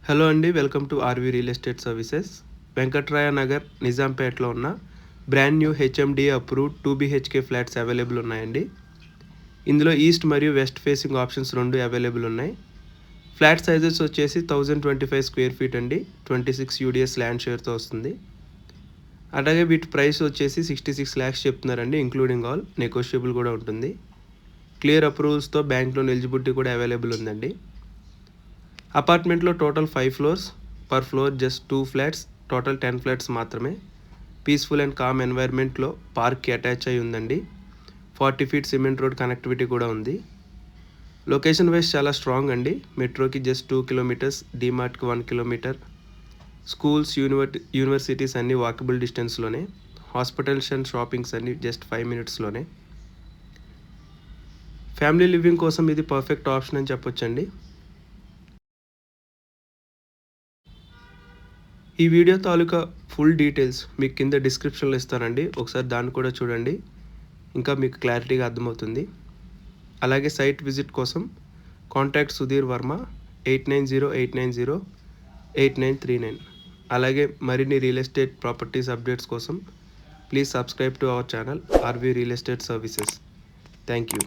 Hello అండి, welcome to RV real estate services. Venkatraya Nagar నిజాంపేటలో ఉన్న brand new HMD approved 2BHK flats available ఉన్నాయండి. ఇందులో ఈస్ట్ మరియు వెస్ట్ ఫేసింగ్ ఆప్షన్స్ రెండు అవైలబుల్ ఉన్నాయి. ఫ్లాట్ సైజెస్ వచ్చేసి 1025 స్క్వేర్ ఫీట్ అండి. 26 UDS ల్యాండ్ షేర్తో వస్తుంది. అలాగే వీటి ప్రైస్ వచ్చేసి 66 lakhs చెప్తున్నారండి, ఇంక్లూడింగ్ ఆల్. నెగోషియబుల్ కూడా ఉంటుంది. క్లియర్ అప్రూవల్స్తో బ్యాంక్ లోన్ ఎలిజిబిలిటీ కూడా అవైలబుల్ ఉందండి. అపార్ట్మెంట్లో total 5 floors, per floor just 2 flats, total 10 flats మాత్రమే. పీస్ఫుల్ అండ్ కామ్ ఎన్వైర్న్మెంట్లో పార్క్కి అటాచ్ అయి ఉందండి. 40 feet సిమెంట్ రోడ్ కనెక్టివిటీ కూడా ఉంది. లొకేషన్ వైజ్ చాలా స్ట్రాంగ్ అండి. మెట్రోకి జస్ట్ 2 kilometers, డిమార్ట్కి 1 kilometer, స్కూల్స్ యూనివర్సిటీస్ అన్నీ వాకబుల్ డిస్టెన్స్లోనే, హాస్పిటల్స్ అండ్ షాపింగ్స్ అన్నీ జస్ట్ 5 minutesలోనే. ఫ్యామిలీ లివింగ్ కోసం ఇది పర్ఫెక్ట్ ఆప్షన్ అని చెప్పొచ్చండి. ఈ వీడియో తాలూకా ఫుల్ డీటెయిల్స్ మీకు కింద డిస్క్రిప్షన్లో ఇస్తానండి, ఒకసారి దాన్ని కూడా చూడండి, ఇంకా మీకు క్లారిటీగా అర్థమవుతుంది. అలాగే సైట్ విజిట్ కోసం కాంటాక్ట్ సుధీర్ వర్మ 8908908939. అలాగే మరిన్ని రియల్ ఎస్టేట్ ప్రాపర్టీస్ అప్డేట్స్ కోసం please subscribe to our channel RV real estate services. Thank you.